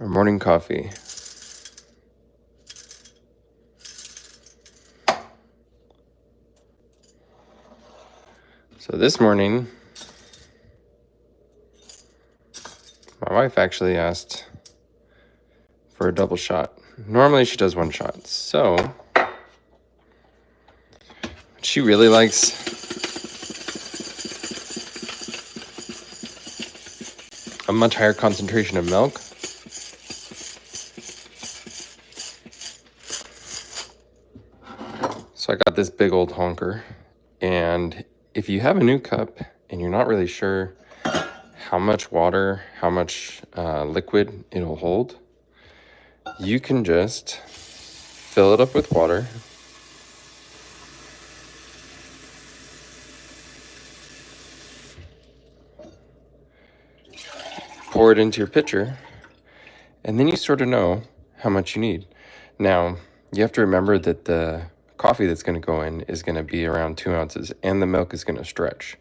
Our morning coffee. So this morning, my wife actually asked for a double shot. Normally she does one shot. So she really likes a much higher concentration of milk. So I got this big old honker. And if you have a new cup and you're not really sure how much water, how much liquid it'll hold, you can just fill it up with water. Pour it into your pitcher, and then you sort of know how much you need. Now, you have to remember that the coffee that's going to go in is going to be around 2 ounces, and the milk is going to stretch.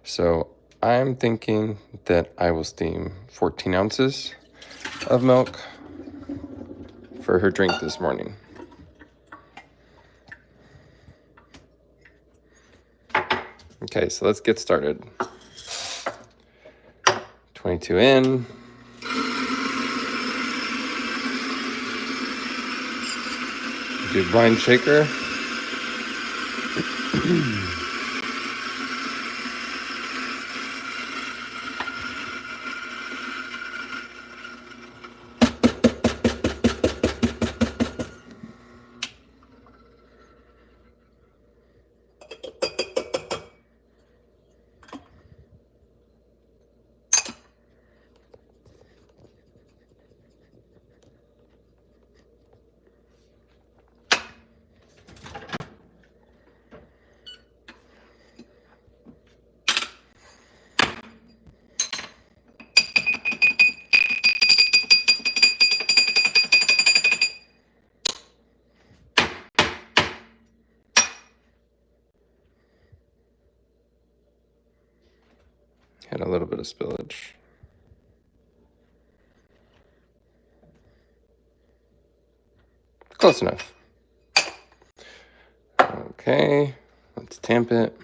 So I'm thinking that I will steam 14 ounces of milk for her drink this morning. Okay, so let's get started. 22 in. Do blind shaker. Had a little bit of spillage. Close enough. Okay, let's tamp it.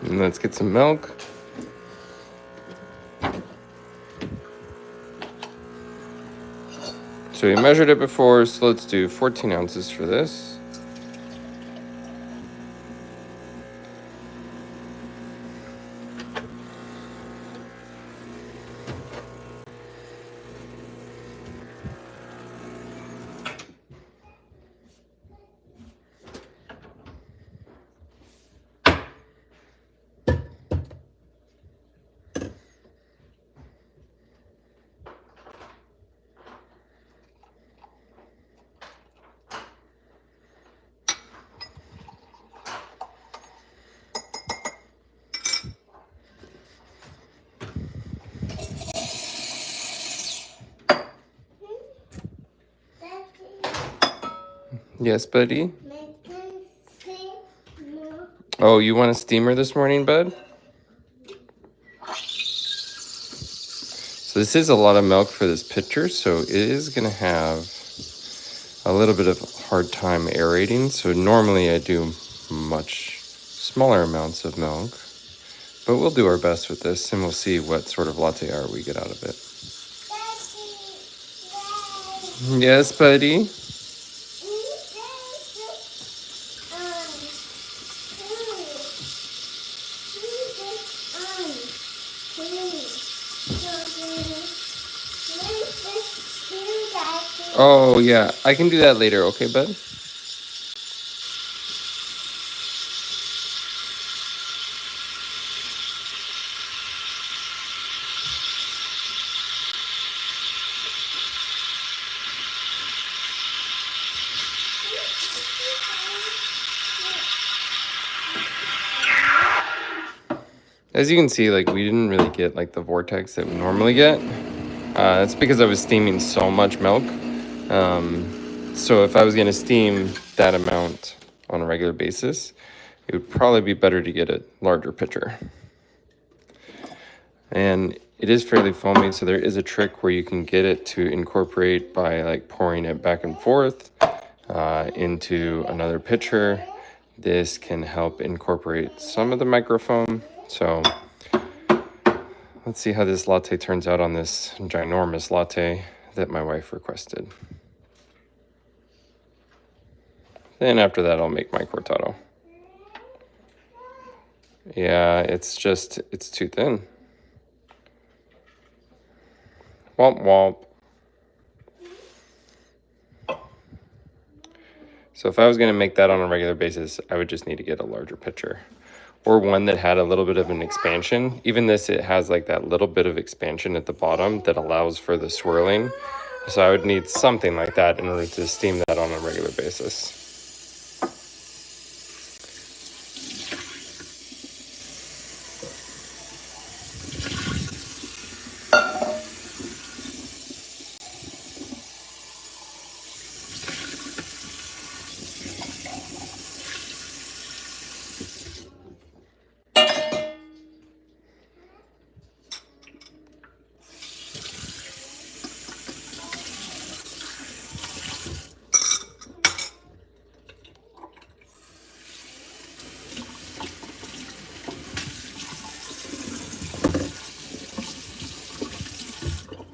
And let's get some milk. So we measured it before, so let's do 14 ounces for this. Yes, buddy? Oh, you want a steamer this morning, bud? So this is a lot of milk for this pitcher, so it is going to have a little bit of hard time aerating. So normally I do much smaller amounts of milk, but we'll do our best with this and we'll see what sort of latte art we get out of it. Yes, buddy? Oh, yeah. I can do that later, okay, bud? As you can see, like, we didn't really get like the vortex that we normally get. It's because I was steaming so much milk. So if I was going to steam that amount on a regular basis, it would probably be better to get a larger pitcher. And it is fairly foamy, so there is a trick where you can get it to incorporate by like pouring it back and forth into another pitcher. This can help incorporate some of the microfoam. So let's see how this latte turns out on this ginormous latte that my wife requested. Then after that, I'll make my cortado. Yeah, it's too thin. Womp womp. So if I was going to make that on a regular basis, I would just need to get a larger pitcher. Or one that had a little bit of an expansion. Even this, it has like that little bit of expansion at the bottom that allows for the swirling. So I would need something like that in order to steam that on a regular basis.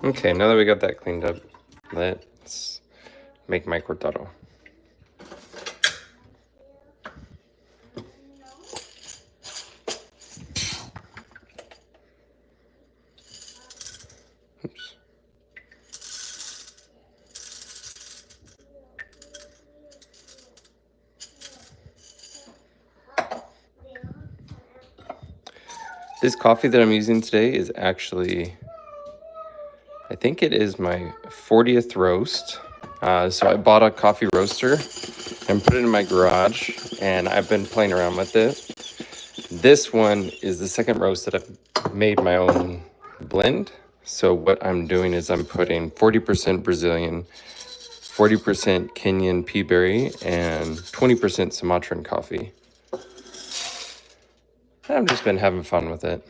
Okay, now that we got that cleaned up, let's make my cortado. Oops. This coffee that I'm using today is actually, I think it is my 40th roast. So I bought a coffee roaster and put it in my garage, and I've been playing around with it. This one is the second roast that I've made my own blend. So what I'm doing is I'm putting 40% Brazilian, 40% Kenyan pea berry, and 20% Sumatran coffee. I've just been having fun with it.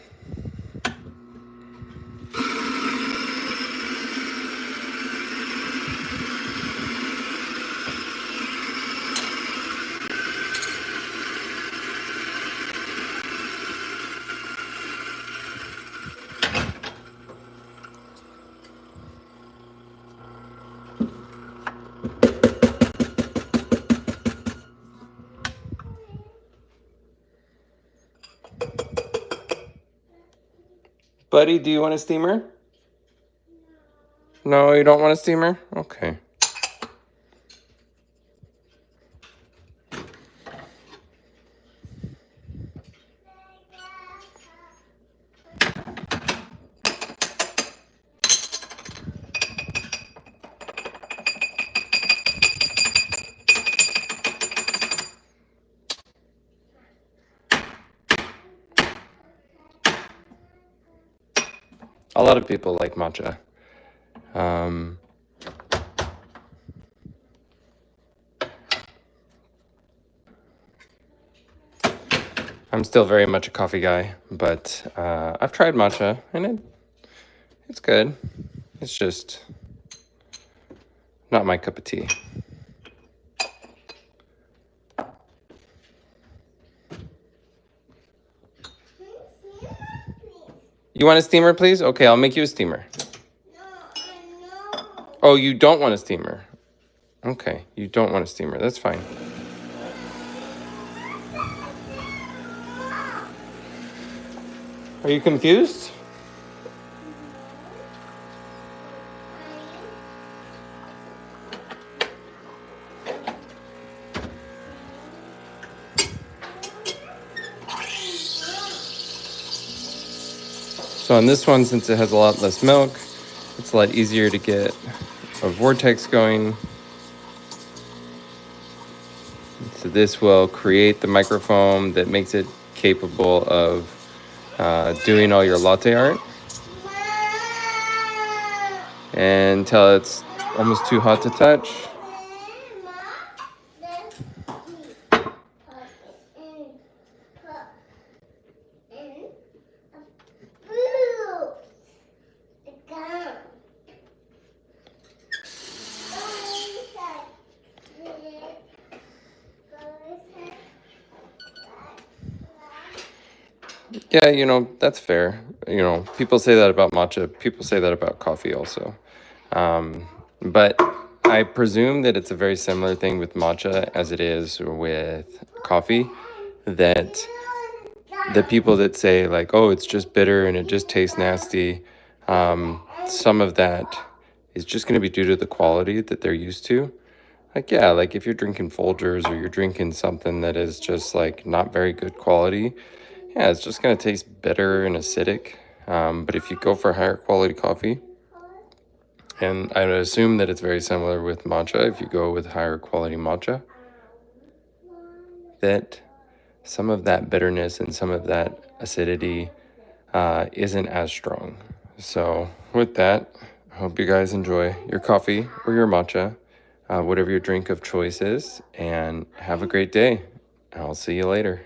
Buddy, do you want a steamer? No, you don't want a steamer? Okay. A lot of people like matcha. I'm still very much a coffee guy, but I've tried matcha, and it's good. It's just not my cup of tea. You want a steamer, please? Okay, I'll make you a steamer. No. Oh, you don't want a steamer? Okay, you don't want a steamer. That's fine. Are you confused? So on this one, since it has a lot less milk, it's a lot easier to get a vortex going. So this will create the microfoam that makes it capable of doing all your latte art until it's almost too hot to touch. Yeah, you know, that's fair. You know, people say that about matcha. People say that about coffee also. But I presume that it's a very similar thing with matcha as it is with coffee. That the people that say, like, oh, it's just bitter and it just tastes nasty, some of that is just going to be due to the quality that they're used to. Like, yeah, like if you're drinking Folgers or you're drinking something that is just like not very good quality, yeah, it's just going to taste bitter and acidic. But if you go for higher quality coffee, and I would assume that it's very similar with matcha, if you go with higher quality matcha, that some of that bitterness and some of that acidity isn't as strong. So with that, I hope you guys enjoy your coffee or your matcha, whatever your drink of choice is, and have a great day. I'll see you later.